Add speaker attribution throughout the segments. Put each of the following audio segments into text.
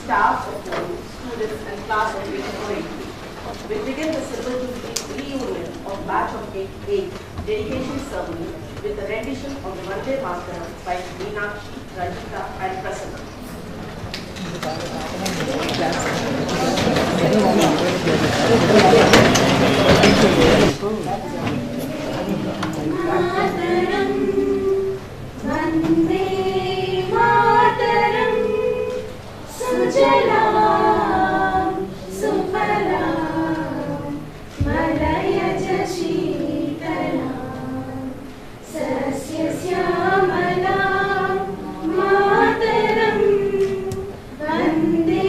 Speaker 1: staff of 1, students and class of 8483. We begin the symbol to reunion of batch of 8 dedication ceremony with the rendition of the Vande Mataram by Meenakshi, Rajita and Prasanna.
Speaker 2: Vande Mataram, Sujalam, Sufalam, Malayaj Sheetalam, Sasya Syamalam, Mataram, Vande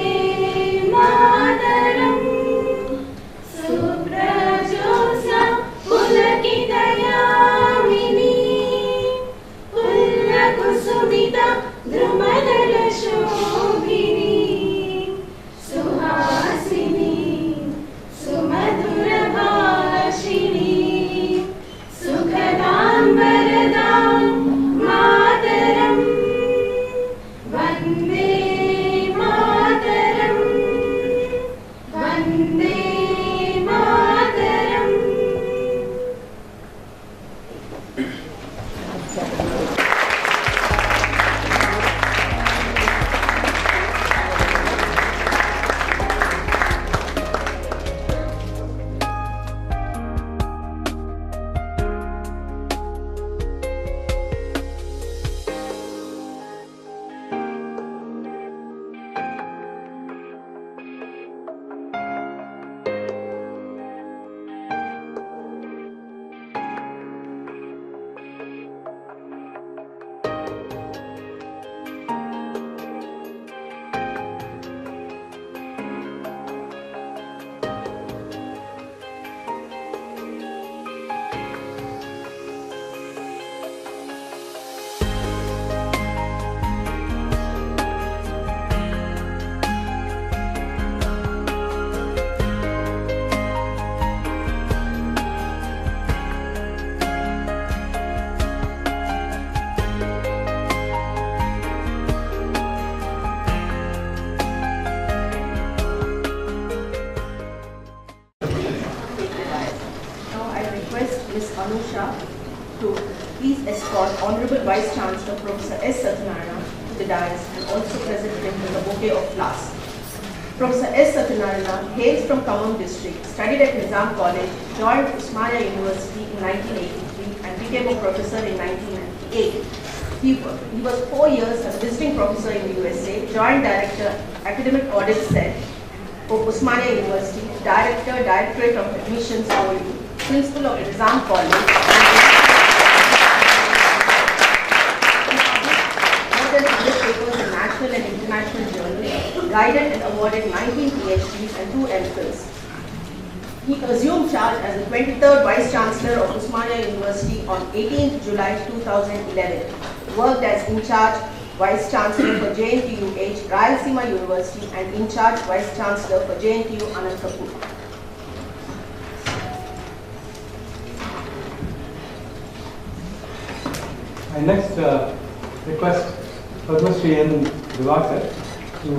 Speaker 2: Mataram, Suprajosya Pulakitayamini, Kusumita Drumadala Shobhini, Suhasini, Sumadura Bhashini, Sukhadam Varadam Mataram, Vande Mataram, Vande Mataram.
Speaker 1: To please escort Honorable Vice Chancellor Professor S. Satyanarayana to the dais and also present him with a bouquet of flowers. Professor S. Satyanarayana hails from Khammam district, studied at Nizam College, joined Osmania University in 1983 and became a professor in 1998. He was 4 years as a visiting professor in the USA, Joint Director, Academic Audit Cell of Osmania University, Director, Directorate of Admissions OU, Principal of Nizam College, papers in national and international journals, guided and awarded 19 PhDs and 2 MPhils. He assumed charge as the 23rd Vice Chancellor of Osmania University on 18th July 2011. Worked as in charge Vice Chancellor for JNTUH, Rayalaseema University and in charge Vice Chancellor for JNTU Anantapur.
Speaker 3: I next request Padma Shri N. Divakar to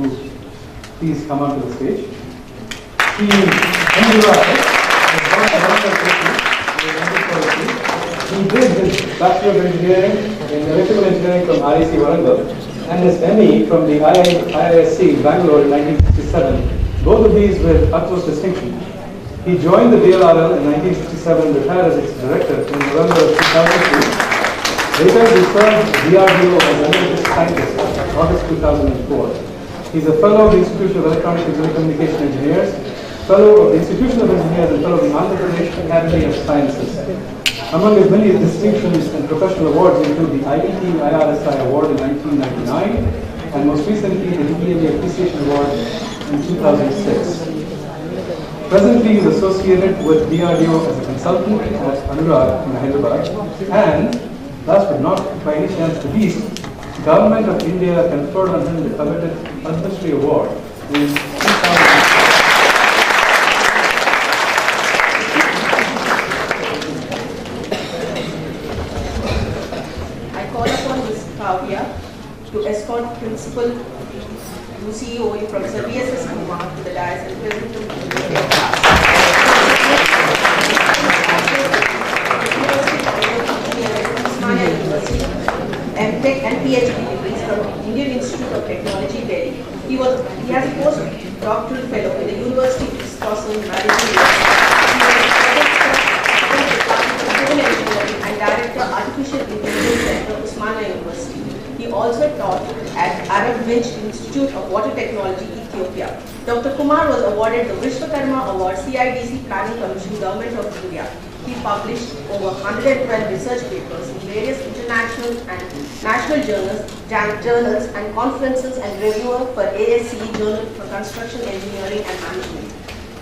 Speaker 3: please come onto the stage. Shri N. Divakar he did his Bachelor of Engineering in Electrical Engineering from REC Warangal and his ME from the IISc Bangalore in 1967, both of these with utmost distinction. He joined the DLRL in 1967 and retired as its director in November of 2003. Later, he served DRDO as Emeritus Scientist in August 2004. He is a Fellow of the Institution of Electronics and Telecommunication Engineers, Fellow of the Institution of Engineers and Fellow of the Andhra Pradesh Academy of Sciences. Among his many distinctions and professional awards include the IET IRSI Award in 1999 and most recently the DEAV Appreciation Award in 2006. Presently, he is associated with DRDO as a consultant at Anurag in Hyderabad and last but not by any chance the least, Government of India conferred on him the coveted Padma Shri Award in 2000.
Speaker 1: I call upon Ms. Kavya to escort Principal to CEO Professor V.S.S. Kumar to the dais and present him to the class. University, MTech and PhD degrees from Indian Institute of Technology, Delhi. He has a postdoctoral fellow in the University of Wisconsin Madison. Civil Engineering and Director Artificial Intelligence Center, Usmania University. He also taught at Arab Winch Institute of Water Technology, Ethiopia. Dr. Kumar was awarded the Vishwakarma Award, CIDC Planning Commission, Government of India. He published over 112 research papers in various international and national journals and conferences, and reviewer for ASCE Journal for Construction Engineering and Management.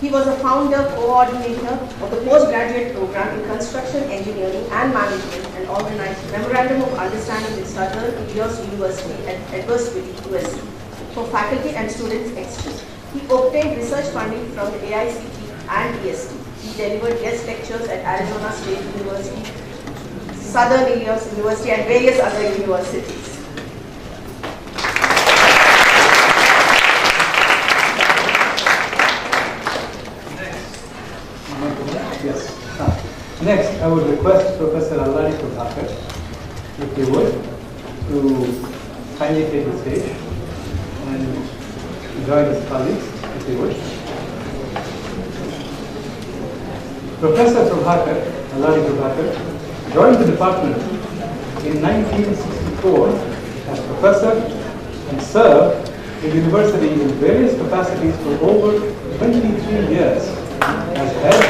Speaker 1: He was a founder, coordinator of the postgraduate program in Construction Engineering and Management, and organized Memorandum of Understanding with Southern Illinois University at Edwardsville, USC, for faculty and students exchange. He obtained research funding from the AICT and EST. He delivered guest lectures at Arizona State University, Southern Illinois University, and various other universities.
Speaker 3: Next, I would request Professor Alladi Prabhakar, if you would, to kindly take the stage and join his colleagues, if you would. Professor Prabhakar, Alladi Prabhakar, joined the department in 1964 as professor and served in the university in various capacities for over 23 years as head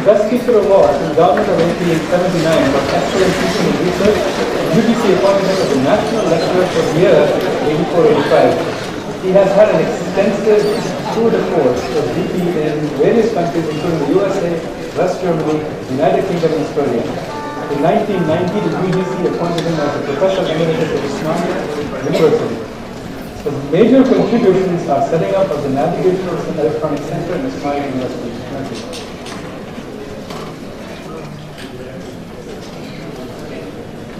Speaker 3: Best Teacher Award in Government of 1879 for excellent teaching and research. UGC appointed him as the National Lecturer for the year 84-85. He has had an extensive tour de force of DP in various countries, including the USA, West Germany, United Kingdom, and Australia. In 1990, the UGC appointed him as a Professor Emeritus at Usmania University. His major contributions are setting up of the Navigational and Electronic Center at Usmania University. Thank you.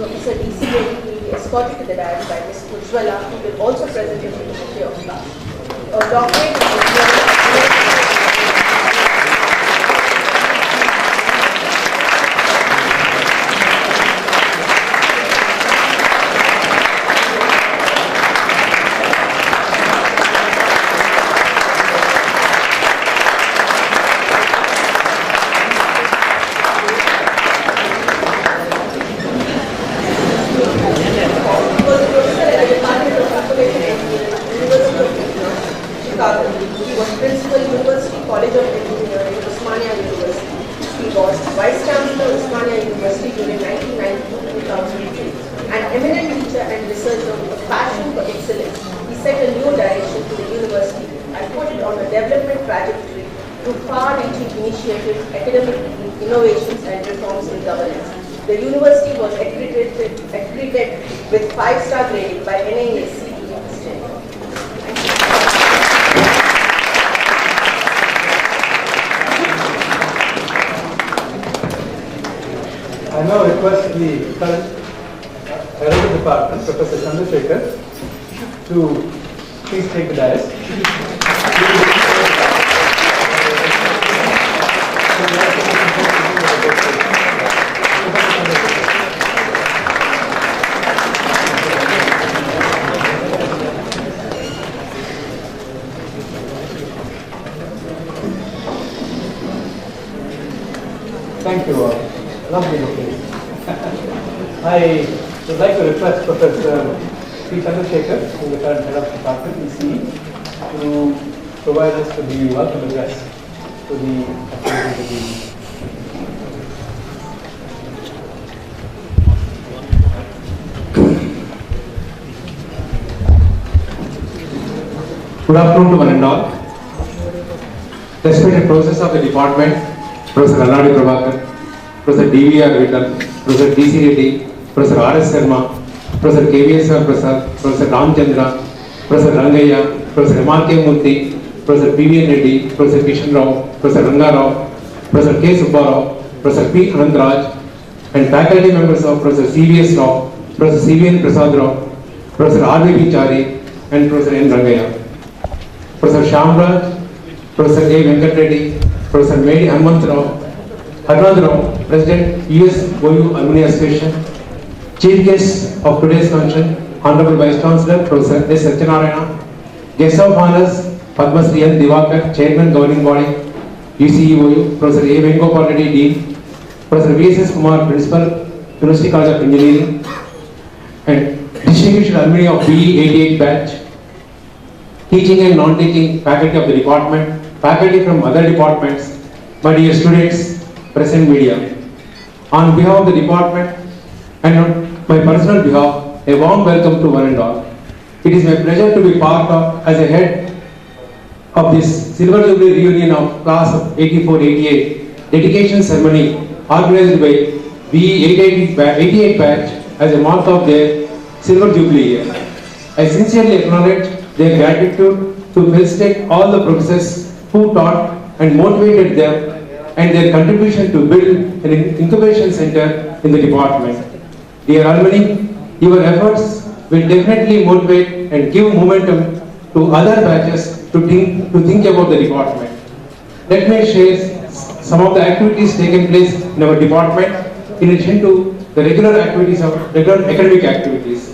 Speaker 1: Professor DCA will be escorted to the dais by Ms. Ujjwala, who will also present him to the bouquet of flowers. A doctorate in engineering. He was Principal, University College of Engineering, Usmania University. He was Vice Chancellor, Usmania University during 1992-2003. An eminent teacher and researcher with a passion for excellence, he set a new direction to the university and put it on a development trajectory through far-reaching initiatives, academic innovations, and reforms in governance. The university was accredited with 5-star grading by NAAC.
Speaker 3: I now request the current head of the department, Professor Chandrasekhar, to please take the dais. Thank you all. Lovely looking. I would like to request Professor P. Chandrasekhar, who is the current head of the department, ECE, to provide us with the welcome address to the activities of the evening.
Speaker 4: Good afternoon to one and all. Respected professors of the department, Professor Alladi Prabhakar, Professor D.V.R. Vittal, Professor D.C. Reddy, Professor R.S. Sharma, Professor K.V.S.R. Prasad, Professor Ramchandra, Professor Rangayya, Professor M.R.K. Murthy, Professor P.V.N. Reddy, Professor Kishan Rao, Professor Ranga Rao, Professor K. Subbarao, Professor P. Anandraj, and faculty members of Professor C.V.S. Rao, Professor C.V.N. Prasad Rao, Professor R.V.B. Chari, and Professor N. Rangayya. Professor Shamraj, Professor A. Venkat Reddy, Professor Medi Hanmant Rao, President USOU Alumni Association, Chief Guest of today's function, Honorable Vice Chancellor Professor S. Satyanarayana, Guest of Honors Padma Shri N. Divakar, Chairman Governing Body, UCEOU, Professor A. Vengopal Reddy, Dean, Professor V.S.S. Kumar, Principal, University College of Engineering, and distinguished alumni of BE 88 batch, teaching and non-teaching faculty of the department, faculty from other departments, my dear students, present media. On behalf of the department and on my personal behalf, a warm welcome to one and all. It is my pleasure to be part of, as a head of this Silver Jubilee reunion of class of 84-88 dedication ceremony organized by BE 88 batch as a mark of their Silver Jubilee year. I sincerely acknowledge their gratitude to felicitate all the professors who taught and motivated them and their contribution to build an incubation center in the department. Dear alumni, your efforts will definitely motivate and give momentum to other batches to think about the department. Let me share some of the activities taken place in our department in addition to the regular academic activities.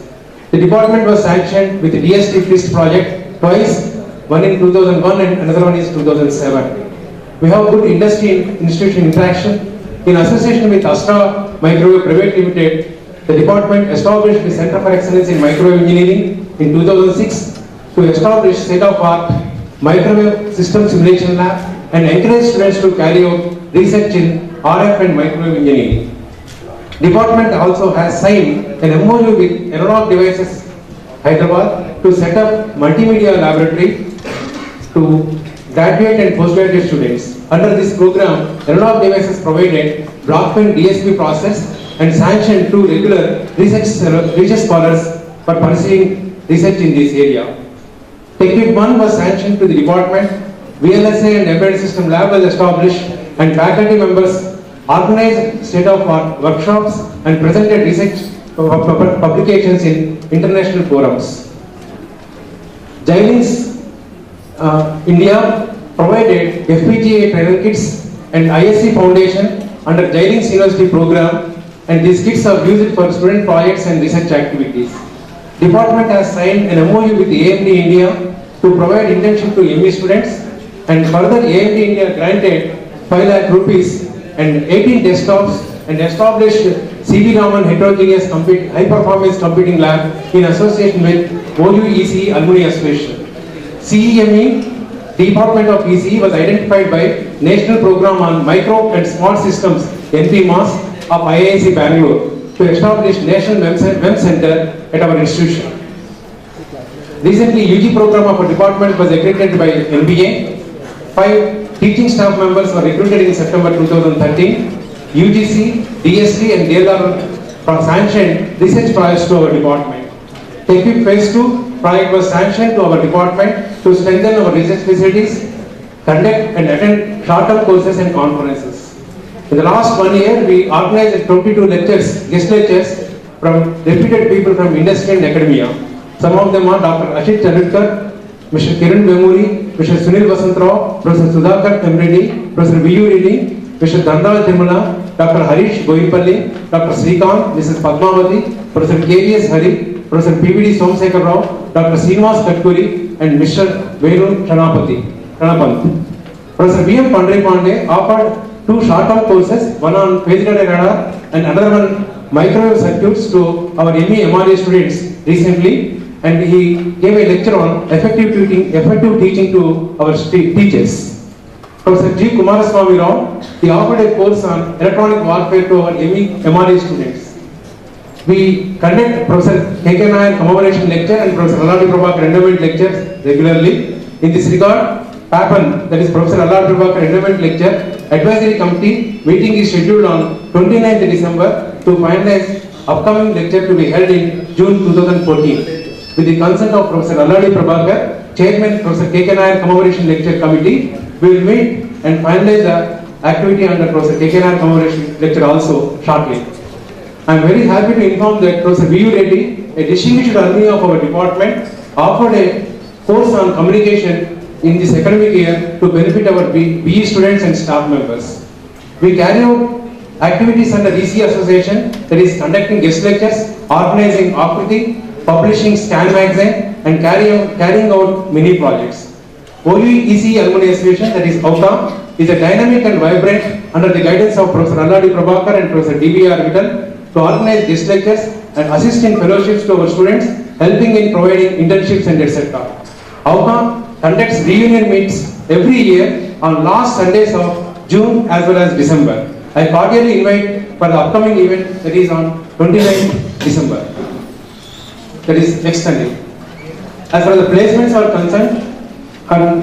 Speaker 4: The department was sanctioned with the DST FIST project twice, one in 2001 and another one is 2007. We have good industry-institution interaction. In association with Astra Microwave Private Limited, the department established the Center for Excellence in Microwave Engineering in 2006 to establish state-of-art microwave system simulation lab and encourage students to carry out research in RF and microwave engineering. Department also has signed an MOU with Analog Devices Hyderabad to set up multimedia laboratory to graduate and postgraduate students. Under this program, Analog Devices provided blockchain DSP process and sanctioned 2 regular research scholars for pursuing research in this area. Technique 1 was sanctioned to the department, VLSA and Embedded System Lab was established, and faculty members organized state-of-art workshops and presented research publications in international forums. Xilinx India provided FPGA trainer kits and ISC Foundation under Xilinx University program, and these kits are used for student projects and research activities. Department has signed an MOU with AMD India to provide internship to ME students, and further AMD India granted 5 lakh rupees and 18 desktops and established CV Raman Heterogeneous High Performance Computing Lab in association with OUEC Alumni Association. CEME, Department of ECE, was identified by National Program on Micro and Small Systems NPMAS of IISc Bangalore to establish National Web Center at our institution. Recently, UG program of our department was accredited by NBA. 5 teaching staff members were recruited in September 2013. UGC, DSC and DLR sanctioned research projects to our department. TechWeek Phase 2 project was sanctioned to our department to strengthen our research facilities, conduct and attend short-term courses and conferences. In the last 1 year, we organized 22 lectures, guest lectures from reputed people from industry and academia. Some of them are Dr. Ashit Chandrakar, Mr. Kiran Memuri, Mr. Sunil Vasantrao, Professor Sudhakar Temreddy, Professor V.U. Reddy, Mr. Dandal Tirumala, Dr. Harish Goyipalli, Dr. Srikanth, Mrs. Padmavati, Professor K.V.S. Hari, Professor P.V.D. Somsekhar Rao, Dr. Srinivas Katkuri, and Mr. Venu Chanapant. Professor V.M. Pandre Pandey offered 2 short-term courses, one on phase data radar and another one microwave circuits to our ME MRA students recently, and he gave a lecture on effective teaching to our teachers. Professor G. Kumaraswamy Rao, he offered a course on electronic warfare to our ME MRA students. We conduct Professor K.K. Nair commemoration lecture and Professor Alladi Prabhakar endowment lectures regularly. In this regard, PAPAN, that is Professor Allard Prabhakar Endowment Lecture, Advisory Committee meeting is scheduled on 29th December to finalize upcoming lecture to be held in June 2014. With the consent of Professor Alladi Prabhakar, Chairman Professor K.K. Nair Commemoration Lecture Committee, we will meet and finalize the activity under Professor K.K. Nair Commemoration Lecture also shortly. I am very happy to inform that Professor V.U. Reddy, a distinguished alumni of our department, offered a course on communication in this academic year to benefit our BE students and staff members. We carry out activities under EC Association, that is conducting guest lectures, organizing Akriti, publishing Scan magazine, and carrying out mini projects. OUEC Alumni Association, that is OUTA, is a dynamic and vibrant under the guidance of Professor Alladi Prabhakar and Professor D.V.R. Vittal to organize guest lectures and assist in fellowships to our students, helping in providing internships and etc. OUTA conducts reunion meets every year on last Sundays of June as well as December. I cordially invite for the upcoming event, that is on 29th December. That is next Sunday. As far as the placements are concerned,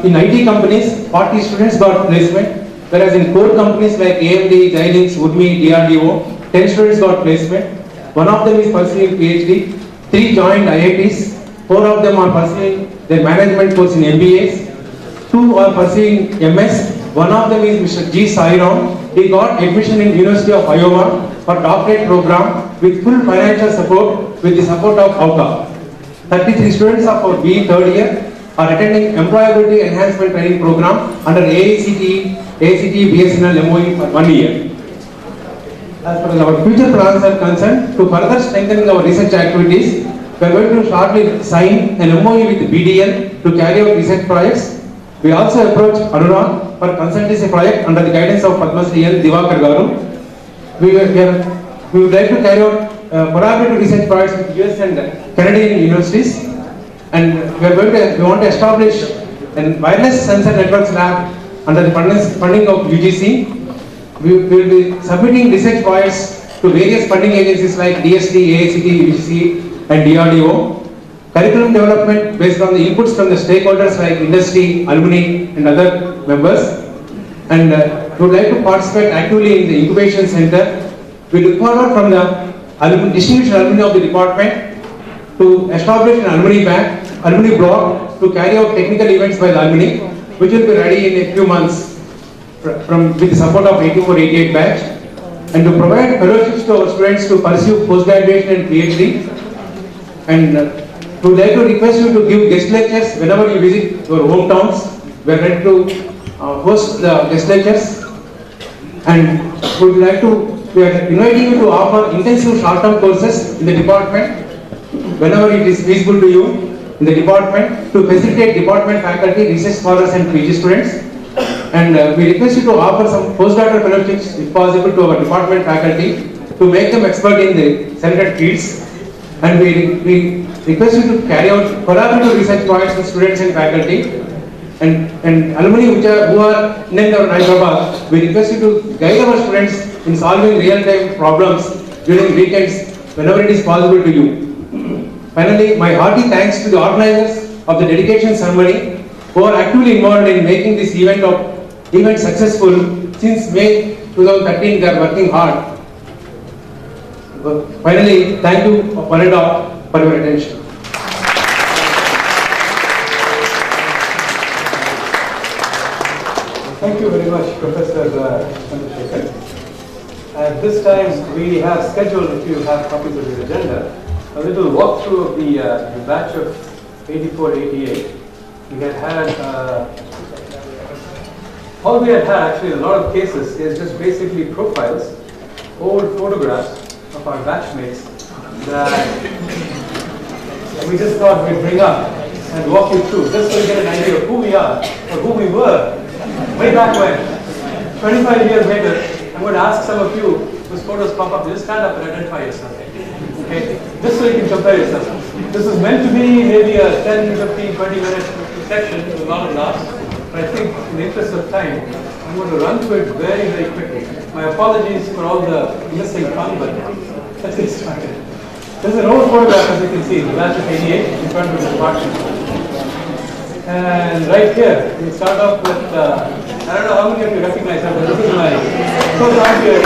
Speaker 4: in IT companies, 40 students got placement, whereas in core companies like AMD, Xilinx, Udemy, DRDO, 10 students got placement. One of them is pursuing PhD, 3 joined IITs, 4 of them are pursuing their management course in MBAs, 2 are pursuing MS, one of them is Mr. G. Sairam. He got admission in University of Iowa for doctorate program with full financial support with the support of OUTA. 33 students of our BE third year are attending Employability Enhancement Training Program under AICTE BSNL MOE for 1 year. As far as our future plans are concerned, to further strengthen our research activities, we are going to shortly sign an MOE with BDL to carry out research projects. We also approached Anurag for consultancy project under the guidance of Padma Shri L. Divakar Garu. We would like to carry out collaborative research projects with US and Canadian universities, and we want to establish a wireless sensor networks lab under the funding of UGC. We will be submitting research projects to various funding agencies like DST, AICT, UGC and DRDO. Curriculum development based on the inputs from the stakeholders like industry, alumni and other members. And we would like to participate actively in the incubation center. We look forward from the distinguished alumni of the department to establish an alumni block to carry out technical events by the alumni, which will be ready in a few months with the support of 84-88 batch, and to provide fellowships to our students to pursue post-graduation and PhD. And we would like to request you to give guest lectures whenever you visit your hometowns. We are ready to host the guest lectures, and we are inviting you to offer intensive short-term courses in the department whenever it is feasible to you in the department to facilitate department faculty, research scholars and PG students. And we request you to offer some postdoctoral fellowships if possible to our department faculty to make them expert in the selected fields. And we request you to carry out collaborative research projects with students and faculty. And alumni who are in our Hyderabad, we request you to guide our students in solving real-time problems during weekends whenever it is possible to you. Finally, my hearty thanks to the organizers of the dedication ceremony who are actively involved in making this event successful. Since May 2013, they are working hard. Finally, thank you one and all for your attention.
Speaker 3: Thank you very much, Professor Chandrasekhar. At this time, we have scheduled, if you have copies of your agenda, a little walkthrough of the batch of 84-88. We had all we had actually in a lot of cases is just basically profiles, old photographs of our batchmates that we just thought we'd bring up and walk you through, just so you get an idea of who we are or who we were way back when. 25 years later, I'm going to ask some of you whose photos pop up, just stand up and identify yourself. Okay? Just so you can compare yourself. This is meant to be maybe a 10, 15, 20 minute section, it will not last. But I think in the interest of time, I'm going to run through it very, very quickly. My apologies for all the missing fun, but let's get started. This is an old photograph, as you can see, the batch of 88 in front of the department. And right here, we start off with, I don't know how many of you recognize her, but this is my co-founder here.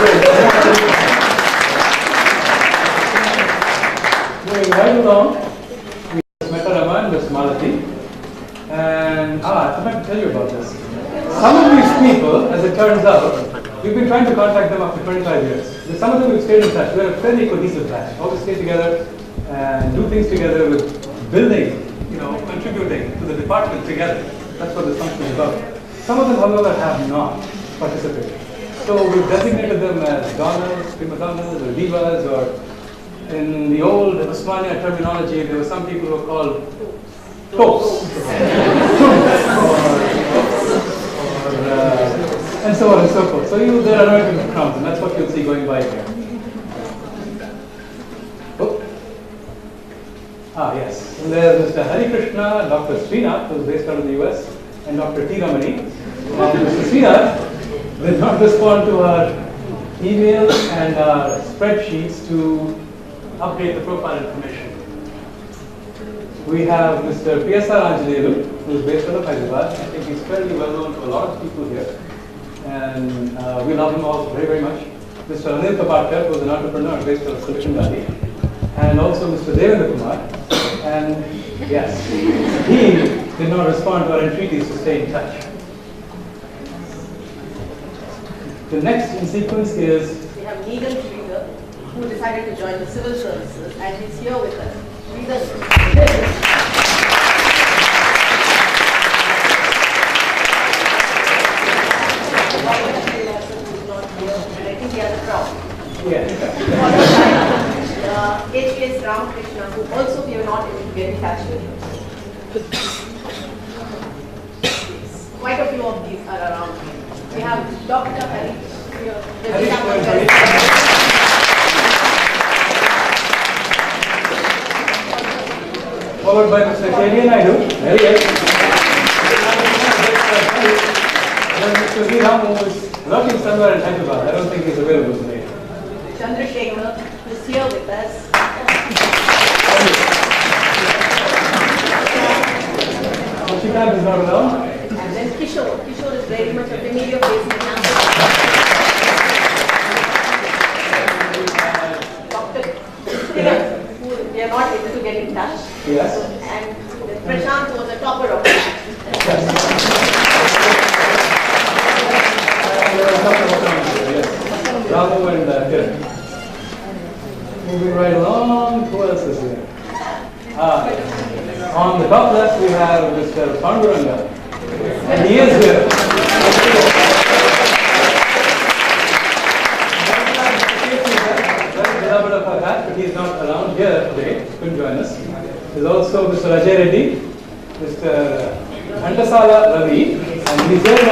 Speaker 3: Moving right along, we met Rama and Ms. Malati. And, I forgot to tell you about this. Some of these people, as it turns out, we've been trying to contact them after 25 years. With some of them we've stayed in touch. We're a fairly cohesive batch. Always stay together and do things together with building, contributing to the department together. That's what this function is about. Some of them, however, have not participated. So we've designated them as donors, prima donors, or divas, or in the old Usmania terminology, there were some people who were called tops, and so on and so forth. So there are anointing crowns, and that's what you'll see going by here. Oh. Yes. And there's Mr. Hari Krishna, Dr. Srinath, who's based out of the US, and Dr. T. Ramani. And Mr. Srinath did not respond to our emails and our spreadsheets to update the profile information. We have Mr. PSR Anjaneyulu, who is based out of Hyderabad. I think he's fairly well known to a lot of people here, and we love him all very, very much. Mr. Anil Kapatkar, who is an entrepreneur based out of Silicon Valley, and also Mr. Devendra Kumar. And yes, he did not respond to our entreaties to stay in touch. The next in sequence is
Speaker 1: We have Neelam Sridhar, who decided to join the civil services, and he's here with us. Sridhar. I think he has a crowd. Ece Krishna, who also we are not able to get in touch with. Quite a few of these are around here. We have Dr. Hari.
Speaker 3: Followed by Mr. K.D. Naidu. Very good. Then Mr. V. Ram, who is working somewhere in Hyderabad. I don't think he's available today.
Speaker 1: Chandrasekhar, who is here with us.
Speaker 3: Shikant is not around.
Speaker 1: And then Kishore. Kishore is very much a familiar face in the campus. Dr. Kiran, who we are not able to get in touch.
Speaker 3: Yes.
Speaker 1: And Prashant was a topper of it.
Speaker 3: Ramu and Kiran. Moving right along, who else is here? On the top left, we have Mr. Panduranga. And he is here. Very beloved of our hat, but he is not around here today. Couldn't join us. There's also Mr. Ajay Reddy, Mr. Ghandasala Ravi, and he's there.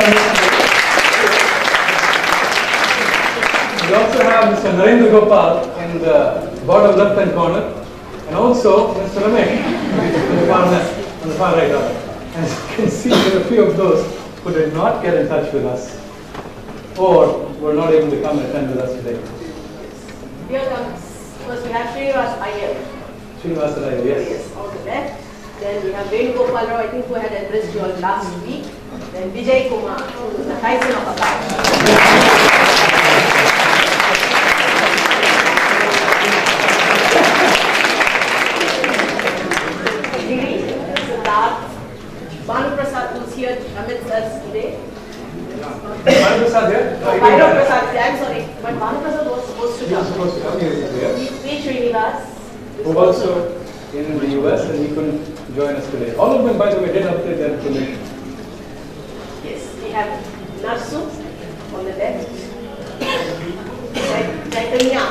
Speaker 3: We also have Mr. Narendra Gopal in the bottom left-hand corner, and also Mr. Ramesh on the far right. As you can see, there are a few of those who did not get in touch with us or were not able to come and attend with us today.
Speaker 1: Here comes, first we have Srinivas Iyer.
Speaker 3: Srinivas Iyer, yes.
Speaker 1: Yes, on the left. Then we have Venugopal Rao, I think who had addressed you all last week. Then Vijay Kumar, who is the Tyson of Akash. Bhanu Prasad, who's here amidst us today.
Speaker 3: Bhanu Prasad here?
Speaker 1: Bhanu Prasad, I'm sorry, but Bhanu Prasad was supposed to
Speaker 3: He was
Speaker 1: come.
Speaker 3: supposed to come here.
Speaker 1: P. Srinivas.
Speaker 3: Who also in the US and he couldn't join us today. All of them, by the way, did update their information.
Speaker 1: Yes, we have Narsu on the left. Chaitanya.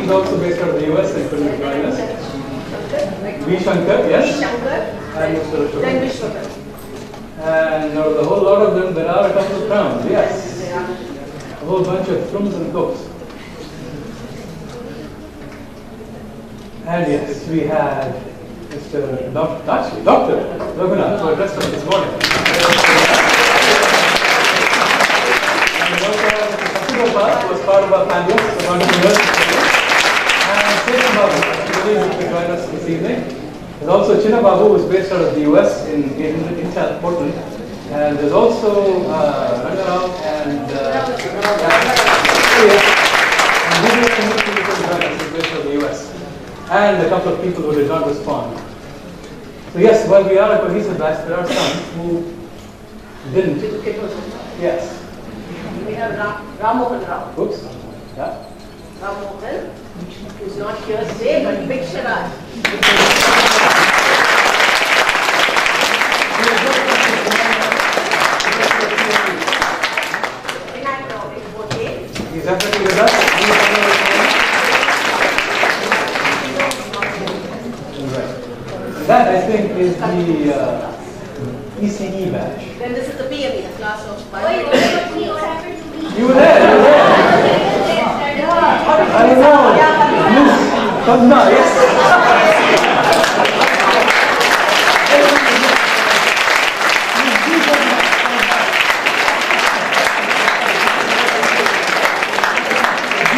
Speaker 3: He's also based out of the US and couldn't join us. V. Shankar, yes. And Mr. Ashok.
Speaker 1: Then Vishwakarma.
Speaker 3: And out of the whole lot of them, there are a couple of crowns, yes. A whole bunch of thrums and cooks. And yes, we had Mr. Dr. Raghunath, who addressed us this morning. And we also had Mr. Satyagopal, who was part of our panel. There's also Chinna Babu, who is based out of the US in South Portland. And there's also Rangarao and based out of the US. And a couple of people who did not respond. So yes, while we are a cohesive batch, there are some who didn't. Yes.
Speaker 1: We have Ramohan Rao.
Speaker 3: Oops. Yeah.
Speaker 1: Ramohan, who's not here today, but big Sharad.
Speaker 3: He's definitely with us. Right. That, I think, is the ECE batch.
Speaker 1: Then this is the PME, the class of
Speaker 3: You were there, you were there. I don't know. Miss Padma, yes.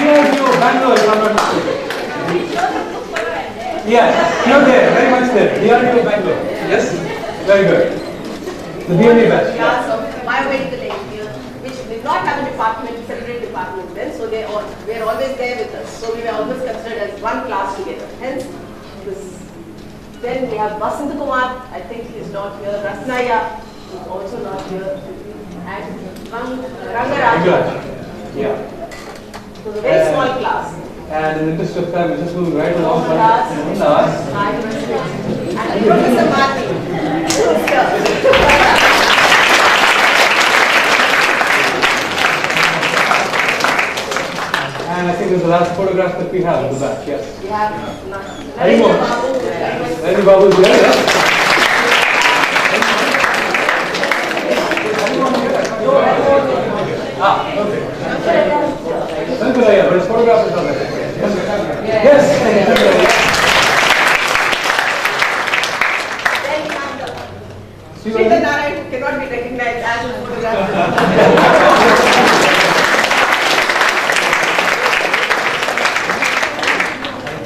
Speaker 3: DRDO Bangalore, if I'm not mistaken. Yes, you're there, very much there. DRDO Bangalore. Yes? Very good. The BME batch.
Speaker 1: class of biomedical engineers, which did not have a department, separate department then, so they were always there with us. So we were always considered as one class together. Hence, this. Then we have Vasant Kumar, I think he's not here. Rasnaya is also not here. And Rangaraj.
Speaker 3: Yeah.
Speaker 1: So it's a very small class.
Speaker 3: And in the interest of time, we're just moving right along.
Speaker 1: Last. And Professor Martin, who is here.
Speaker 3: And I think this is the last photograph that we have of the batch, yes.
Speaker 1: We have
Speaker 3: Any more? Any Babu is there, yes? Okay. Sankaraya, but his photograph is not there. Yes.
Speaker 1: Sridhar Narayan cannot be recognized as a photographer.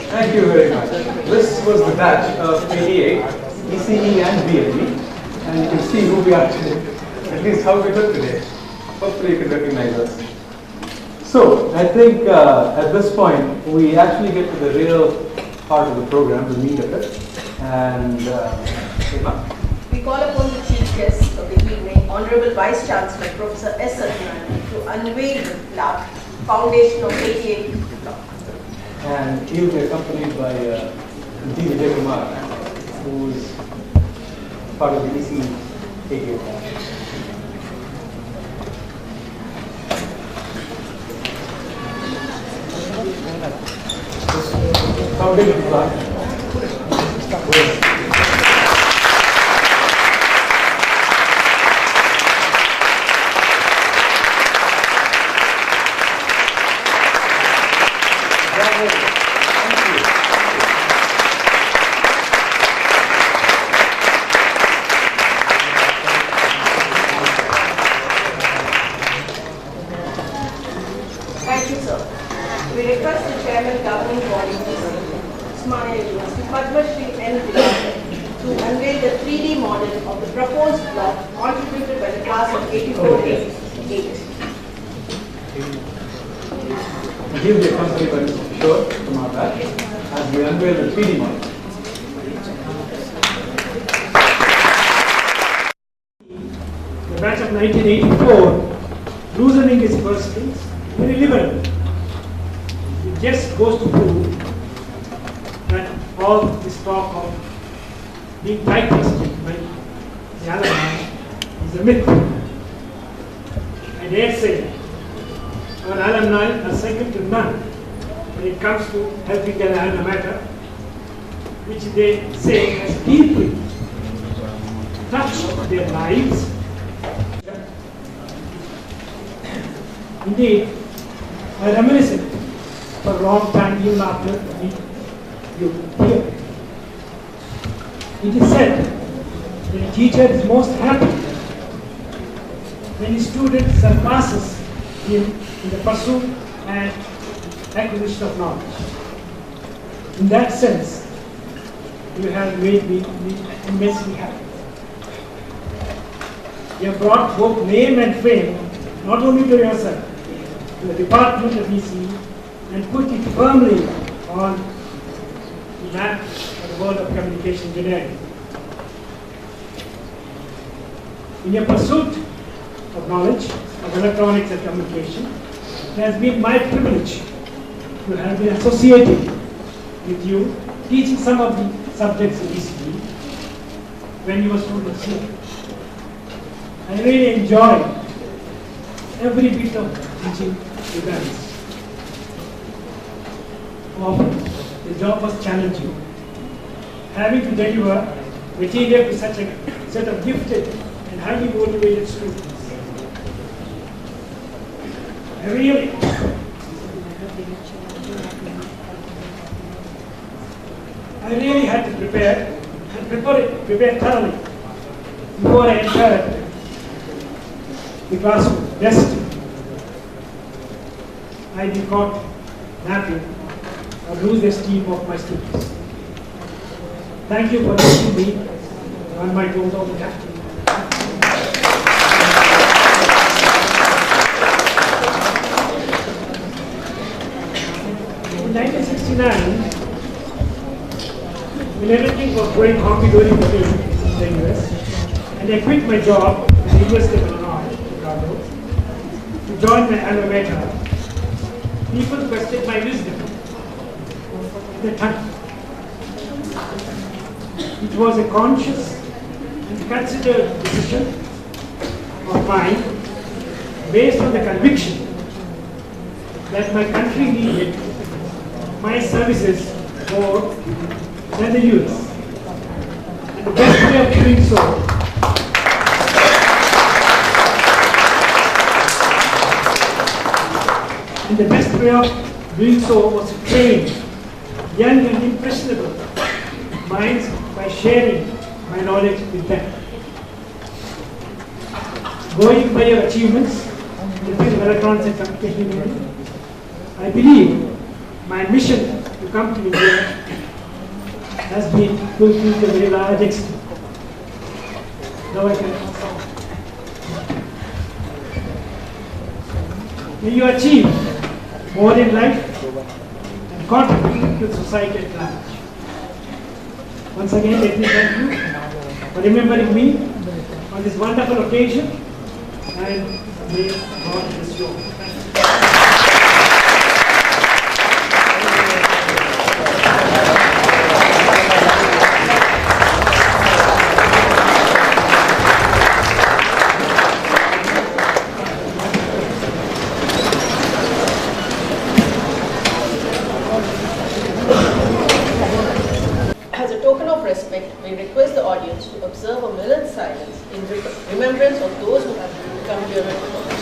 Speaker 3: Thank you very much. This was the batch of 88, ECE and BME, and you can see who we are today, at least how we look today. Hopefully you can recognize us. So, I think at this point, we actually get to the real part of the program, the meat of it. And,
Speaker 1: We call upon the chief guest of the evening, Honorable Vice Chancellor Professor S. Satyanarayana, to unveil the plaque, Foundation of 88 Block.
Speaker 3: and he will be accompanied by D. Vijay Kumar, who is part of the ECE 88 batch. Foundation plaque.
Speaker 1: Thank you, sir. We request the chairman governing body, Usmania University, Padma Shri N. Vilasan, to unveil the 3D model of the proposed block contributed by the class of 84-8.
Speaker 3: He will be accompanied by Mr. Kishore from our batch as we unveil the 3D model.
Speaker 5: The batch of 1984, loosening its purse strings, very liberal. It just goes to prove that all this talk of being tight-fisted by the alumni is a myth. I dare say our alumni are second to none when it comes to helping their alma mater, which they say has deeply touched their lives. Indeed, I reminisce it for a long time even after you hear. It is said that a teacher is most happy when his student surpasses him in the pursuit and acquisition of knowledge. In that sense, you have made me immensely happy. You have brought both name and fame not only to yourself, to the department of EC, and put it firmly on the map of the world of communication engineering. In your pursuit of knowledge of electronics and communication, it has been my privilege to have been associated with you, teaching some of the subjects in ECE when you were students here. I really enjoyed every bit of teaching events. Often, the job was challenging. Having to deliver material to such a set of gifted and highly motivated students. I really had to prepare thoroughly before I entered the classroom. Lest I be caught napping or lose the esteem of my students. Thank you for letting me on my toes all the time. In 1969, when everything was going hunky-dory for me in the US, and I quit my job at the University of Illinois, Chicago, to join my alma mater, people questioned my wisdom at the time. It was a conscious and considered decision of mine based on the conviction that my country needed my services more than the US. And the best way of doing so was to train young and impressionable minds by sharing my knowledge with them. Going by your achievements in the field of electronics and communication engineering, I believe my mission to come to India has been fulfilled to a very large extent. Now I can stop. May you achieve more in life and contribute to society at large. Once again, let me thank you for remembering me on this wonderful occasion, and may God bless you all. Thank you.
Speaker 1: As a token of respect, we request the audience to observe a minute's silence in remembrance of those who have come here before us.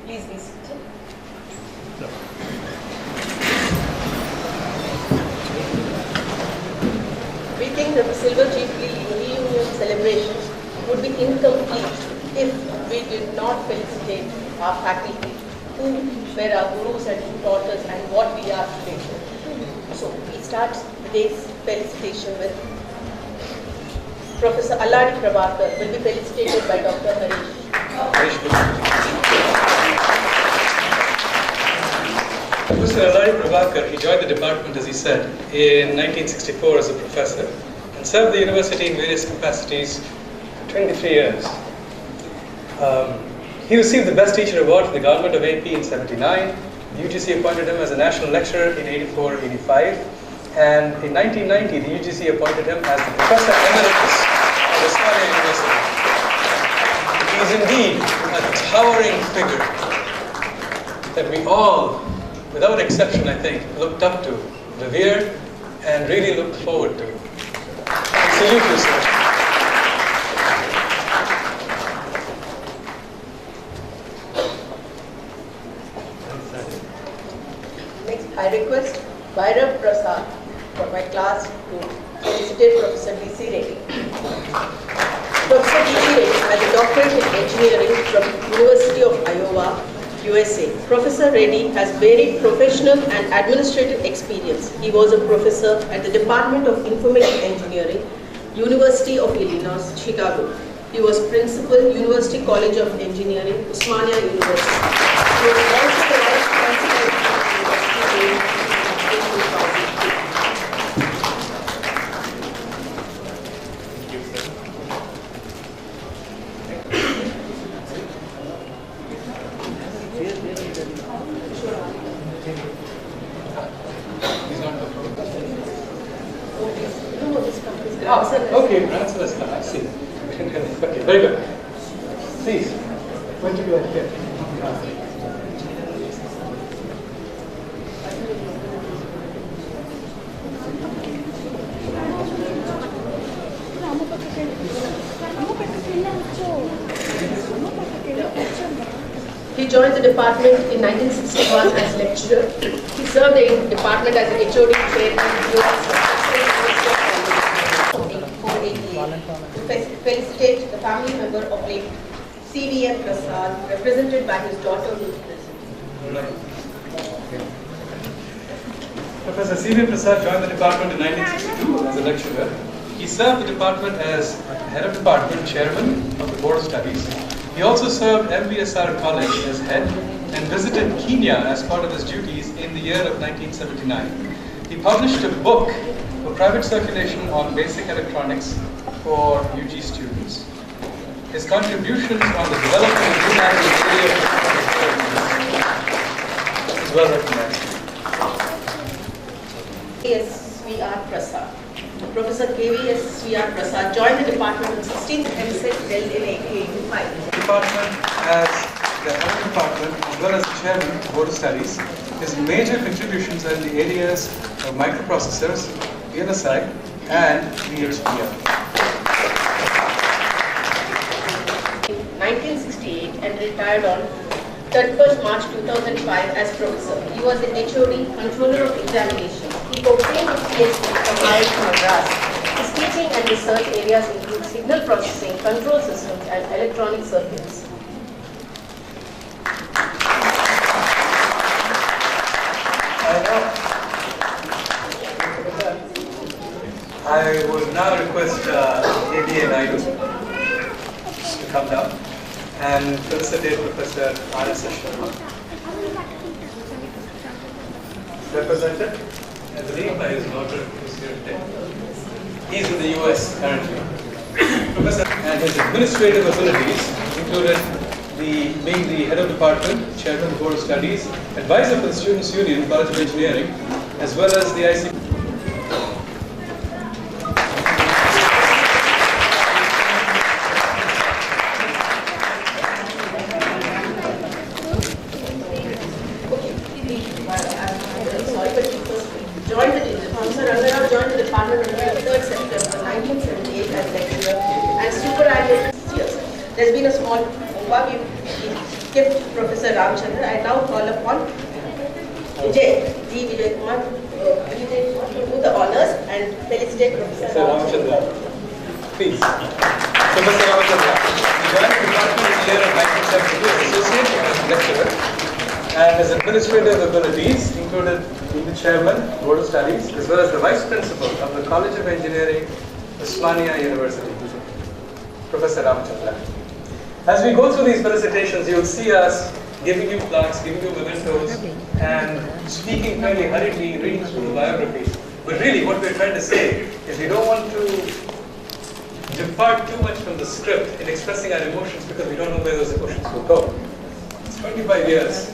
Speaker 1: Please be seated. We think that the Silver Jubilee reunion celebrations would be incomplete if we did not felicitate our faculty, who were our gurus and who taught us and what we are today. So we start today's felicitation with Professor Alladi Prabhakar will be felicitated by Dr. Harish.
Speaker 3: Professor Alladi Prabhakar, he joined the department, as he said, in 1964 as a professor and served the university in various capacities for 23 years. He received the Best Teacher Award from the government of AP in 79. The UGC appointed him as a national lecturer in 84-85. And in 1990, the UGC appointed him as the Professor Emeritus at Australia University. He is indeed a towering figure that we all, without exception, I think, looked up to, revered, and really looked forward to. I salute you, sir.
Speaker 1: Next, I request Bhairav Prasad from my class to felicitate Professor D.C. Reddy. Professor D.C. Reddy has a doctorate in engineering from University of Iowa, USA. Professor Reddy has varied professional and administrative experience. He was a professor at the Department of Information Engineering, University of Illinois, Chicago. He was principal, University College of Engineering, Usmania University. He was also the vice chancellor of the University in 2002.
Speaker 3: Okay, transfer is I see. Okay, very good. Please, when to go ahead?
Speaker 1: He joined the department in 1961 as lecturer. He served the department as a HOD chairman to felicitate the family member of late C.V.M. Prasad, represented by his daughter who is present.
Speaker 3: Professor C.V. Prasad joined the department in 1962 as a lecturer. He served the department as head of department, chairman of the Board of Studies. He also served MBSR College as head and visited Kenya as part of his duties in the year of 1979. He published a book for private circulation on basic electronics for UG students. His contributions on the development of new language is well recognized.
Speaker 1: KVS Prasad. Professor KVS Prasad joined the department on 16th MSc held in 1885.
Speaker 3: The department as the head of department as well as the chairman of the Board of Studies. His major contributions are in the areas of microprocessors, VLSI, and VHDL.
Speaker 1: 1968 and retired on 31st March 2005 as professor. He was the HOD, Controller of Examination. He obtained a PhD from IIT Madras. His teaching and research areas include signal processing, control systems, and electronic circuits.
Speaker 3: I would now request ABA Naidu to come down and felicitate Professor Ece Class. Represented, I believe, by his daughter who's here today. He's in the US currently. Professor and his administrative abilities included being the head of department, chairman of the Board of Studies, advisor for the Students' Union, College of Engineering, as well as the IC.
Speaker 1: Joined the department on the 3rd September 1978 as lecturer and superannuated 6 years. There's been a small overview gift to Professor Ramchandra. I now call upon Vijay Kumar to do the honors and felicitate Professor
Speaker 3: Ramchandra. Please. Professor Ramchandra. He joined the department in the year of 1972 as associate lecturer, and his administrative abilities included being the chairman, Board of Studies, as well as the vice principal of the College of Engineering, Usmania University. Professor Ramchandra. As we go through these felicitations, you will see us giving you plaques, giving you mementos, and speaking fairly hurriedly, reading through the biography. But really, what we're trying to say is we don't want to depart too much from the script in expressing our emotions because we don't know where those emotions will go. It's 25 years.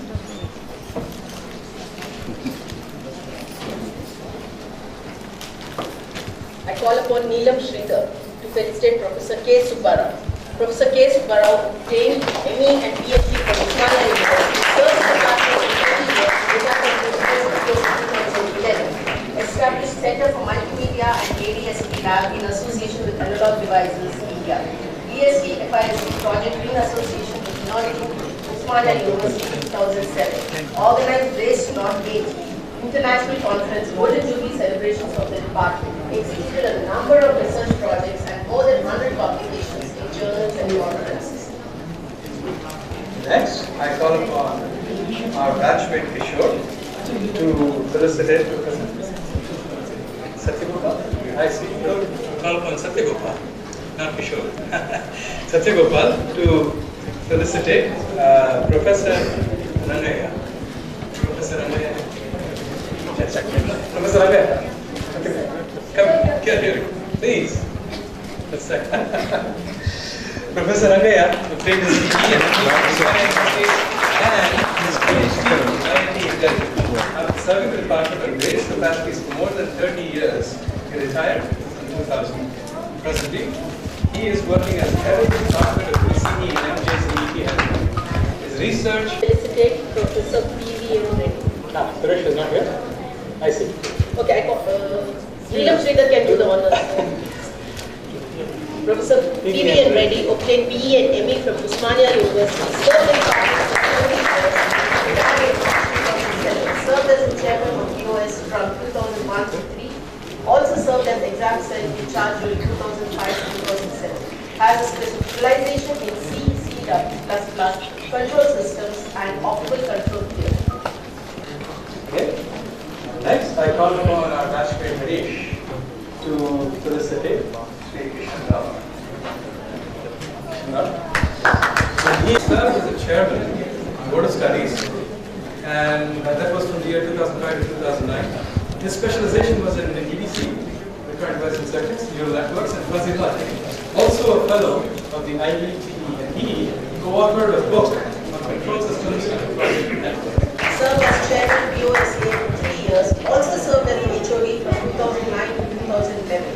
Speaker 1: I call upon Neelam Sridhar to felicitate Professor K. Subbarao. Professor K. Subbarao obtained ME and PhD from Usmania University, served as a partner for 20 years, retired in 2011, established Center for Multimedia and ADSP Lab in association with Analog Devices India. ESP FISC project in association with Usmania University 2007, organized Race Not Gate International Conference Golden Jubilee celebrations of the department, executed a number of research projects and more than 100 publications in journals and conferences.
Speaker 3: Next, I call upon our batchmate Kishore to felicitate Professor Satyagopal. I see.
Speaker 6: Call upon Satyagopal, not Kishore. Satyagopal to felicitate Professor Rangaya. Professor Rangaya. Professor Rangaya. Come here, please. Let's say. Professor Rangaya obtained his PhD and his PhD in IIT Delhi. After serving the department in various capacities for more than 30 years, he retired in 2000. Presently, he is working as head of the department of PCE and MJCET Health. His research.
Speaker 1: Felicitate Professor P.V. Reddy.
Speaker 3: Suresh is not here. I see.
Speaker 1: Okay, I call Neelam Sridhar can do the honors. Professor P.V. Reddy obtained BE and ME from Usmania University, served in Congress for 20 years, retired in 2007, served as the chairman of EOS from 2001 to 3, also served as exam cell in charge during 2005 to 2007, has a specialization in C, C++, control systems and optical control theory.
Speaker 3: Okay. Next, I call upon our batchmate Harish to felicitate Sri Kishan Rao. He served as the chairman of the Board of Studies, and that was from the year 2005 to 2009. His specialization was in EDC, electronic devices and circuits, neural networks, and fuzzy logic. Also a fellow of the IEEE, and he co-authored a book on control systems and project network.
Speaker 1: Served as chairman POSA for 3 years, also served as an HOD from 2009 to 2011.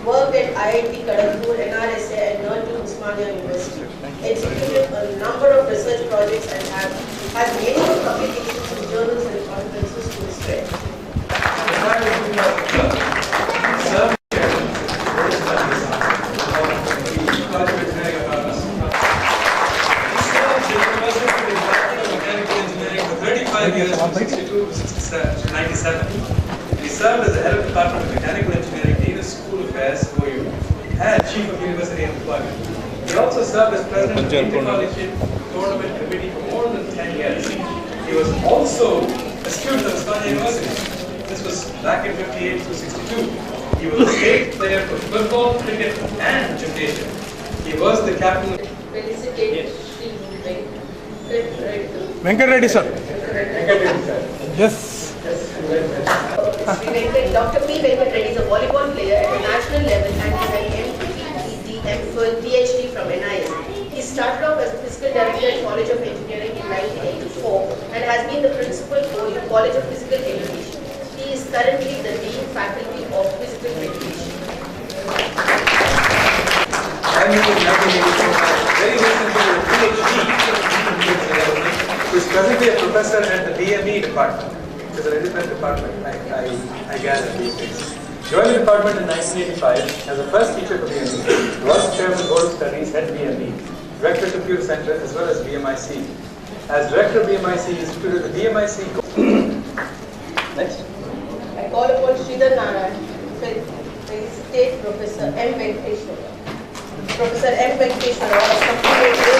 Speaker 1: Worked at IIT Kharagpur, NRSA and NERTU Usmania University. Executed a number of research projects and has many publications in journals and conferences to his credit.
Speaker 3: Served chairman of the Board of Studies of the College of Engineering of Autos.
Speaker 6: He served as the president of the Department of Mechanical Engineering for 35 years from 62 to 97. He served as the head of the Department of Mechanical Engineering, Dean of School Affairs, OU, and Chief of University Employment. He also served as president of the Intercollegiate Tournament Committee for more than 10 years. He was also a student of Usmania University. This was back in 58 to 62. He was a state player for football, cricket, and gymnasium. He was the captain.
Speaker 1: Felicitate Sri
Speaker 7: Venkat Reddy sir. Yes.
Speaker 1: Dr. P. Venkat Reddy is a volleyball player at the national level and is an MPhil, MPhil, PhD from NIS. He started off as physical director at College of Engineering in 1984 and has been the principal for the College of Physical Education. He is currently the Dean Faculty of Physical Education.
Speaker 3: Very recently a PhD, who is presently a professor at the DME department, which is an independent department, I gather these days. Joined the department in 1985 as the first teacher for DME, was chair of the Board of Studies at DME, director of Computer Center, as well as BMIC. As director of BMIC, he instituted the BMIC. Next.
Speaker 1: I call upon Sridhar Narayan to felicitate Professor M. Venkateshwara. Professor M. Venkateshwara was completed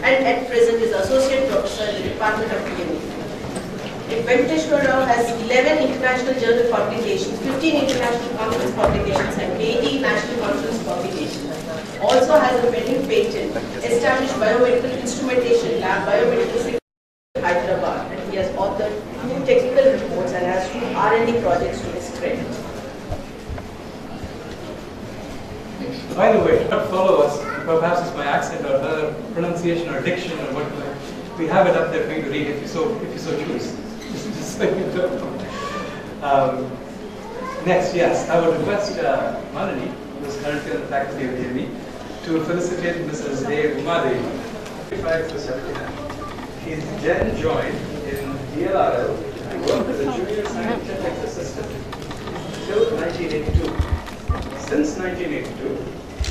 Speaker 1: and at present is associate professor in the Department of DME. Venkateshwara has 11 international journal publications, 15 international conference publications, and 80 national conference publications. Also has a pending patent, established biomedical instrumentation lab, biomedical sector in Hyderabad, and he has authored 2 technical reports and has 2 R&D projects to his credit.
Speaker 3: By the way, do not follow us. Perhaps it's my accent or other pronunciation or diction or whatever. We have it up there for you to read if you so choose. Just so you know. Next, yes, I would request Malini
Speaker 6: who's currently on the faculty of AME, to felicitate Mrs. A. Umadevi, 55 to 79. She's then joined in DLRL and worked as a junior scientific assistant till 1982. Since 1982,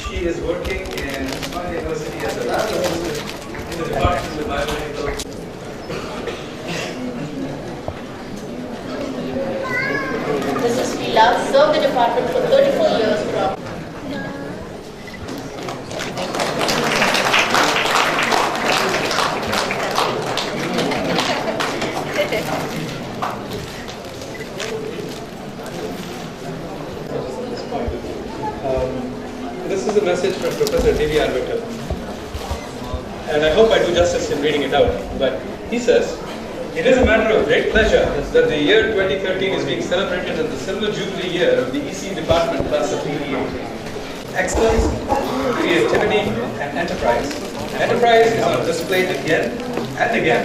Speaker 6: she is working in Osmania University as a lab assistant in the Department of Biomedical.
Speaker 7: Mrs. Leela served the department for 34 years from
Speaker 6: This is a message from Professor D.V. Arbiter, and I hope I do justice in reading it out, but he says, "It is a matter of great pleasure that the year 2013 is being celebrated as the silver jubilee year of the EC department class of 2018. Excellence, creativity, and enterprise. Enterprise is on display again and again.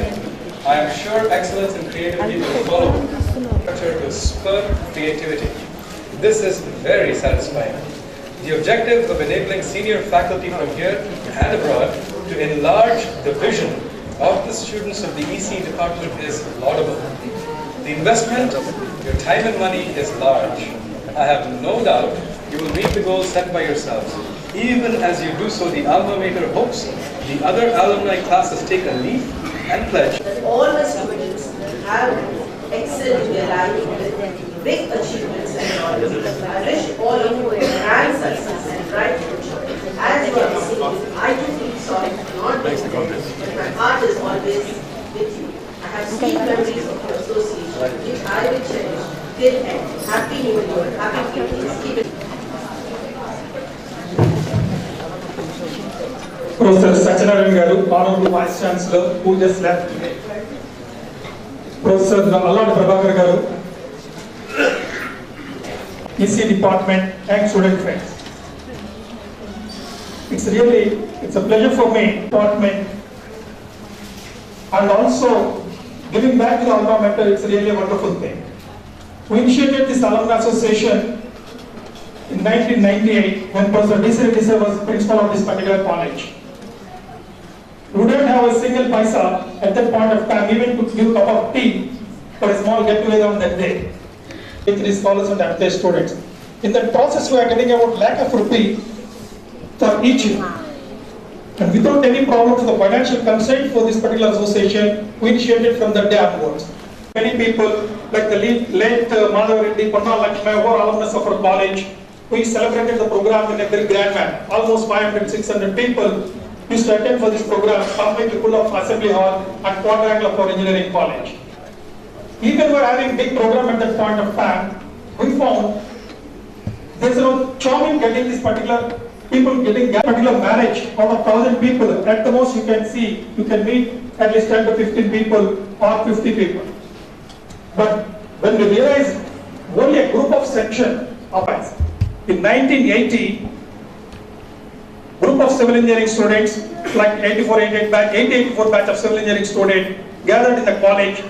Speaker 6: I am sure excellence and creativity will follow structure to spur creativity. This is very satisfying. The objective of enabling senior faculty from here and abroad to enlarge the vision of the students of the EC department is laudable. The investment, your time and money is large. I have no doubt you will meet the goals set by yourselves. Even as you do so, the alma mater hopes the other alumni classes take a leaf and pledge
Speaker 1: That all the students have excelled in their life with big achievements and knowledge. I wish all of you a grand success and bright future. As you have seen, I too feel sorry for not being there, but my heart is always with you. I have sweet memories of your association, which I will cherish till end. Happy New Year, happy 50s, keep it.
Speaker 8: Professor Satyanarayan Garu, Honorable Vice Chancellor, who just left today. Professor Alladi Prabhakar Garu, EC Department, and student friends. It's a pleasure for me, department, and also giving back to the alma mater. It's really a wonderful thing. We initiated this alumni association in 1998 when Professor Ece was principal of this particular college. We didn't have a single paisa at that point of time, even to give a cup of tea for a small get-together on that day with these scholars and MTech students. In that process, we are getting about lakh of rupee for each year. And without any problem for the financial constraint for this particular association, we initiated from that day onwards. Many people, like the late Madhav Reddy, Panna Lakshmi, who are alumnus of our college, we celebrated the program in a very grand manner. Almost 500, 600 people used to attend for this program, completely full of assembly hall and quadrangle of our engineering college. Even we were having big program at that point of time, we found there's no charm in getting this particular people getting that particular marriage out of 1,000 people. At the most you can meet at least 10 to 15 people or 50 people. But when we realized only a group of section of us, in 1980, group of civil engineering students, like 84 batch of civil engineering students gathered in the college.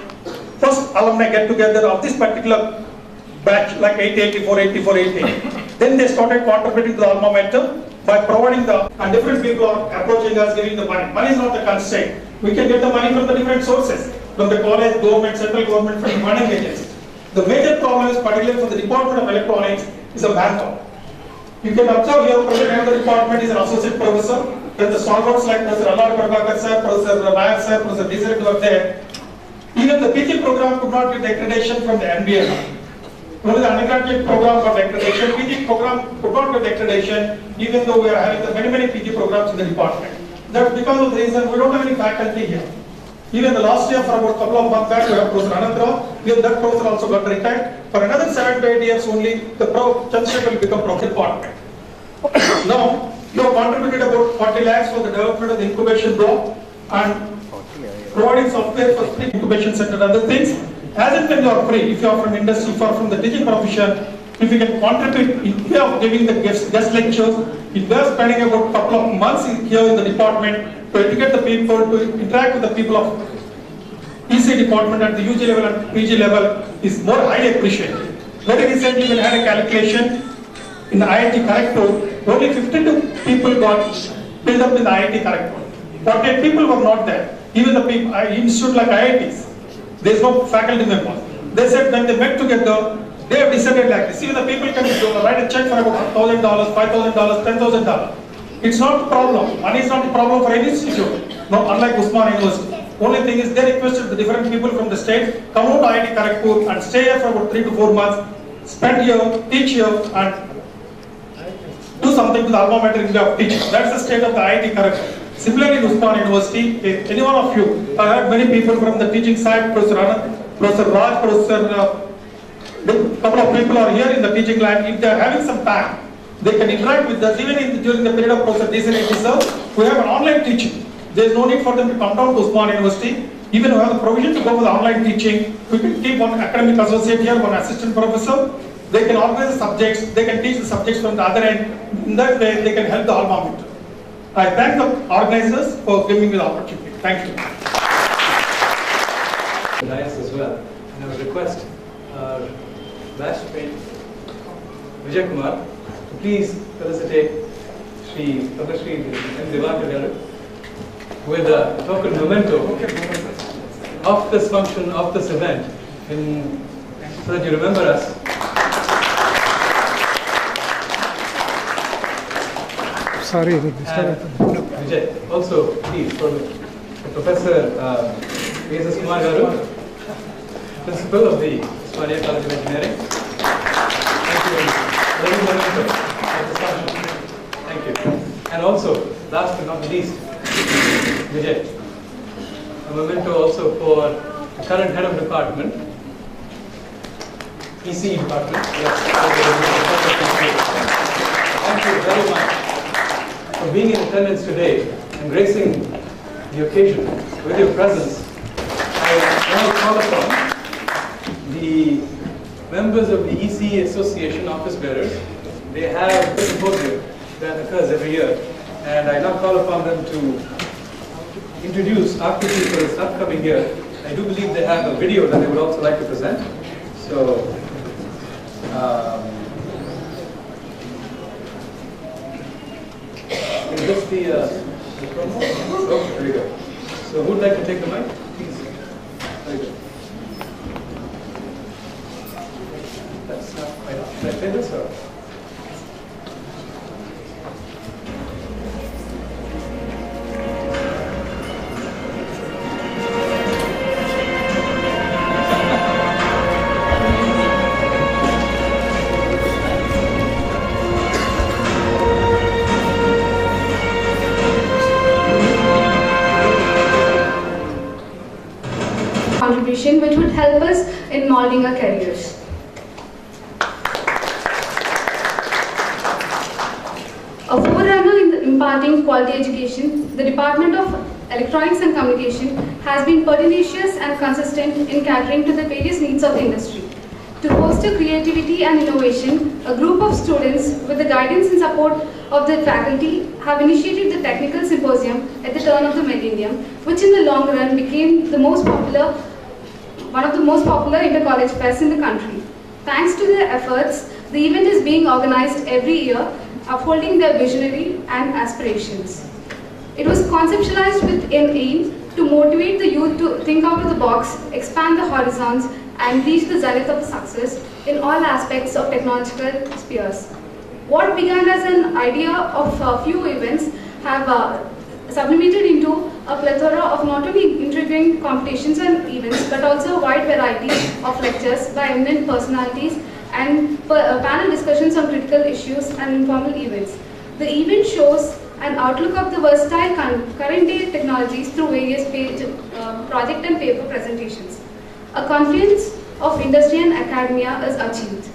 Speaker 8: First alumni get together of this particular batch, like 84. Then they started contributing to the alma mater by providing and different people are approaching us, giving the money. Money is not the constraint. We can get the money from the different sources, from the college, government, central government, from the funding agencies. The major problem is, particularly for the Department of Electronics, is a manpower. You can observe here, President of the department is an associate professor. When the stalwarts like Professor Alladi Prabhakar sir, Professor Nayak sir, Professor Ece were there. Even the PG program could not get the accreditation from the MBA. Only the undergraduate program got accreditation. PG program could not get accreditation, even though we are having many PG programs in the department. That's because of the reason we don't have any faculty here. Even the last year, for about a couple of months back, we have Professor Anantra. Even that professor also got retired. For another 7 to 8 years only, the Chandrasekhar will become professor department. Now, you have contributed about 40 lakhs for the development of the incubation block and providing software for free incubation center and other things. As and when you are free, if you are from industry, if you are from the teaching profession, if you can contribute in way of giving the guest lectures, in way of spending about a couple of months here in the department to educate the people, to interact with the people of EC department at the UG level and PG level is more highly appreciated. Very recently we had a calculation. in IIT Kharagpur, only 52 people got built up in the IIT Kharagpur. 48 people were not there. Even the people, institute like IITs, there is no faculty members. They said when they met together, they have decided like this. Even the people can write a check for about $1,000, $5,000, $10,000. It's not a problem. Money is not a problem for any institute. No, unlike Usman University. Only thing is they requested the different people from the state come out to IIT Kharagpur and stay here for about 3 to 4 months, spend here, teach here, and do something to the alma mater in way of teaching. That's the state of the IIT Kharagpur. Similarly, in Usman University, if any one of you, I have many people from the teaching side, Professor Anand, Professor Raj, Professor, couple of people are here in the teaching line. If they are having some time, they can interact with us. Even during the period of Professor Ece Class, we have an online teaching. There is no need for them to come down to Usman University. Even we have the provision to go for the online teaching. We can keep one academic associate here, one assistant professor. They can organize the subjects. They can teach the subjects from the other end. In that way, they can help the alma mater. I thank the organizers for giving me the opportunity. Thank you.
Speaker 3: Nice as well. And I would request our batchmate Vijay Kumar to please felicitate Sri Padmashri and Divakar Garu with a token memento of this function, of this event, so that you remember us.
Speaker 5: Sorry,
Speaker 3: Vijay, also please for Professor Ece Kumar Garu, Principal of the Usmania College of Engineering. Thank you very much. Thank you. And also, last but not least, Vijay, a memento also for the current head of department, ECE department. Thank you very much for being in attendance today and gracing the occasion with your presence. I now call upon the members of the ECE Association office bearers. They have a symposium that occurs every year, and I now call upon them to introduce activities for this upcoming year. I do believe they have a video that they would also like to present. So, is this the promo? Oh, very good. So, who would like to take the mic? Please. Very good. That's not quite. Should I say this or?
Speaker 9: Contribution which would help us in molding our careers. A forerunner in imparting quality education, the Department of Electronics and Communication has been pertinacious and consistent in catering to the various needs of the industry. To foster creativity and innovation, a group of students with the guidance and support of the faculty have initiated the Technical Symposium at the turn of the millennium, which in the long run became the one of the most popular inter-college fests in the country. Thanks to their efforts, the event is being organized every year, upholding their visionary and aspirations. It was conceptualized with an aim to motivate the youth to think out of the box, expand the horizons, and reach the zenith of success in all aspects of technological spheres. What began as an idea of a few events have sublimated into a plethora of not only intriguing competitions and events, but also a wide variety of lectures by eminent personalities and panel discussions on critical issues and informal events. The event shows an outlook of the versatile current day technologies through various project and paper presentations. A confluence of industry and academia is achieved.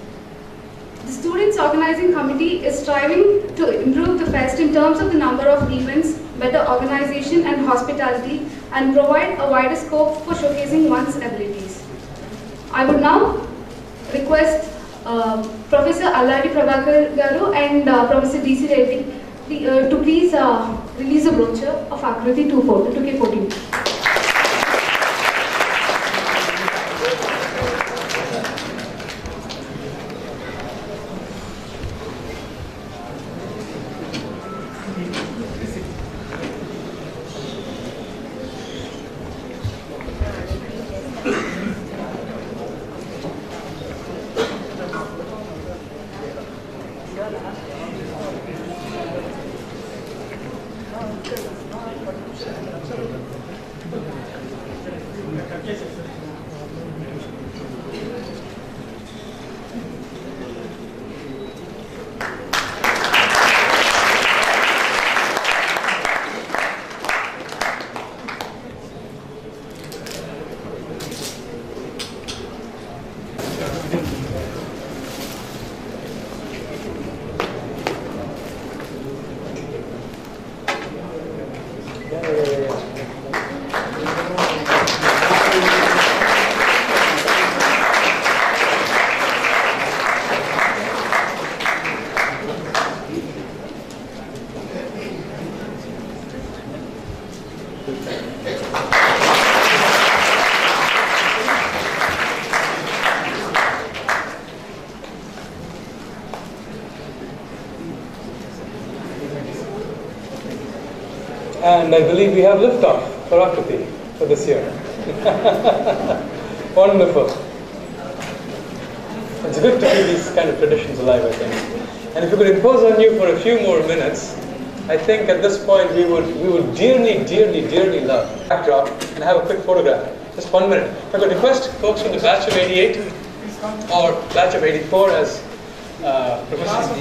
Speaker 9: The Students Organizing Committee is striving to improve the fest in terms of the number of events, better organization and hospitality, and provide a wider scope for showcasing one's abilities. I would now request Professor Alladi Prabhakar Garu and Professor DC Reddy to please release a brochure of Akriti 2K14.
Speaker 3: And I believe we have liftoff for Akriti for this year. Wonderful. It's good to keep these kind of traditions alive, I think. And if we could impose on you for a few more minutes, I think at this point we would dearly love a backdrop and have a quick photograph. Just 1 minute. If I could request folks from the batch of 88 or batch of 84 as Professor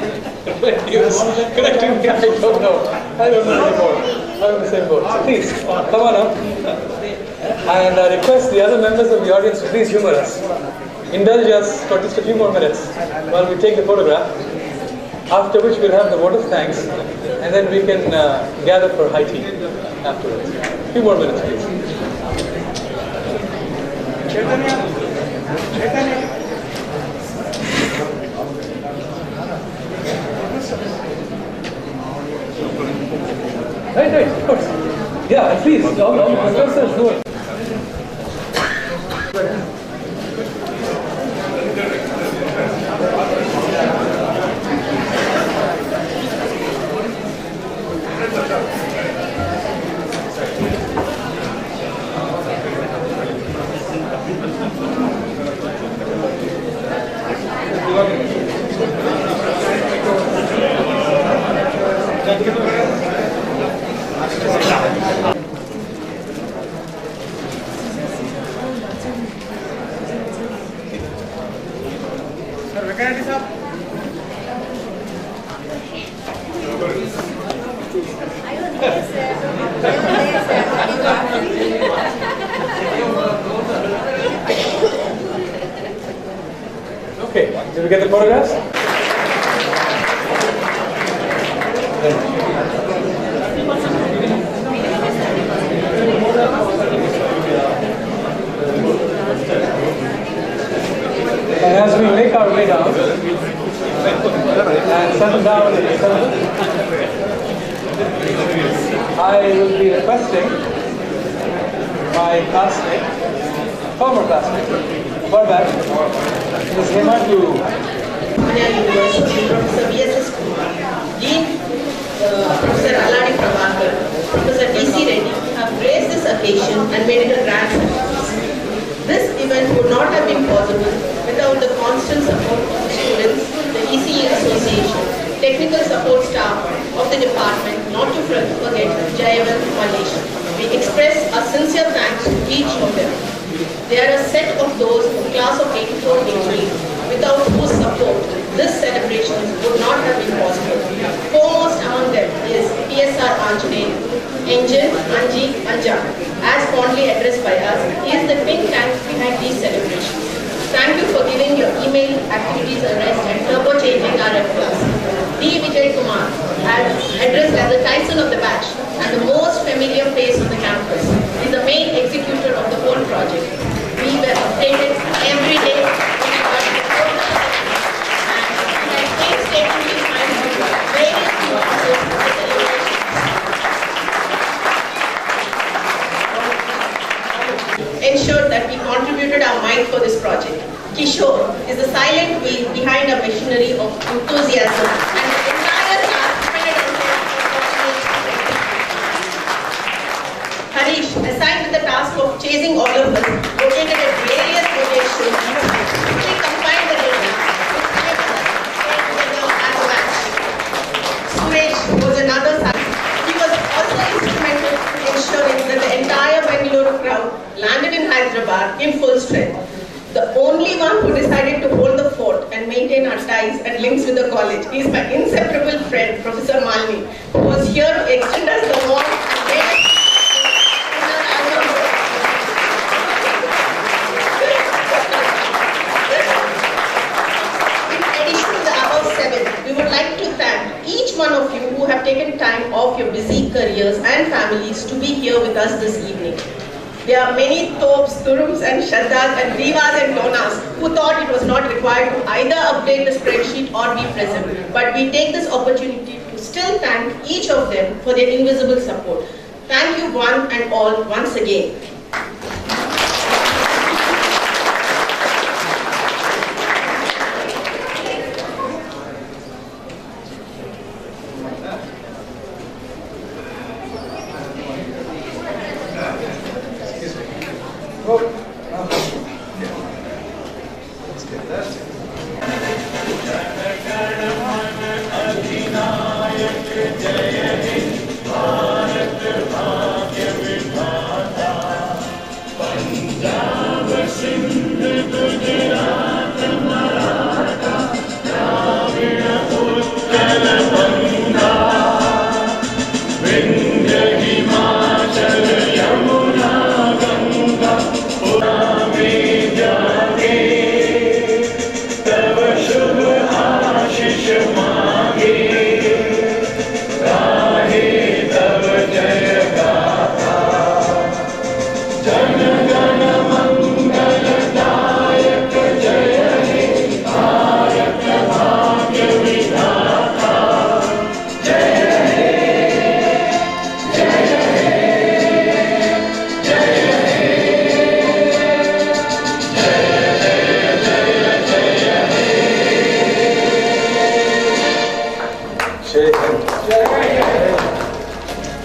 Speaker 3: correcting me, I don't know anymore. I'm on the same boat. So please, come on up. And I request the other members of the audience to please humor us. Indulge us for just a few more minutes while we take the photograph. After which we'll have the vote of thanks, and then we can gather for high tea afterwards. A few more minutes, please. Right, of course. Yeah, please, all professors do it. Okay, did we get the photographs? And as we make our way down and settle down in the center, I will be requesting my classmate, former classmate, far back, Ms. Hema to
Speaker 1: University, Professor B.S. Dean Professor Aladi Prabhakar, Professor D.C. Reddy have raised this occasion and made it a grand success. This event would not have been possible without the constant support of the students, the ECE Association, technical support staff of the department, not to forget Jayavan Foundation. We express our sincere thanks to each of them. They are a set of those in class of 84-83, without whose support this celebration would not have been possible. Foremost among them is PSR Anjaneya, Engine Anji Anja, as fondly addressed by us. He is the think tank behind these celebrations. Thank you for giving your email activities a rest and turbo-changing our class. D. Vijay Kumar, addressed as the Tyson of the batch and the most familiar face on the campus, is the main executor of the whole project. We were updated every day and painstakingly find various nuances of the celebration. Ensured that we contributed our mind for this project. Kishore is the silent wheel behind a machinery of enthusiasm, and the entire class depended on him. Harish, assigned with the task of chasing all of us, located at various locations, quickly compiled the data, together as a match. Suresh was another side. He was also instrumental in ensuring that the entire Bengaluru crowd landed in Hyderabad in full strength. The only one who decided to hold the fort and maintain our ties and links with the college is my inseparable friend, Professor Malini, who was here to extend us the warm and your busy careers and families to be here with us this evening. There are many Topes, Turums and Shaddas and Divas and Donas who thought it was not required to either update the spreadsheet or be present. But we take this opportunity to still thank each of them for their invisible support. Thank you one and all once again.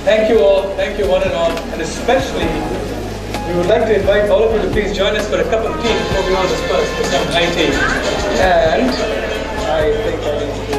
Speaker 6: Thank you all, thank you one and all, and especially we would like to invite all of you to please join us for a cup of tea before we all disperse for some high tea. And I think I need to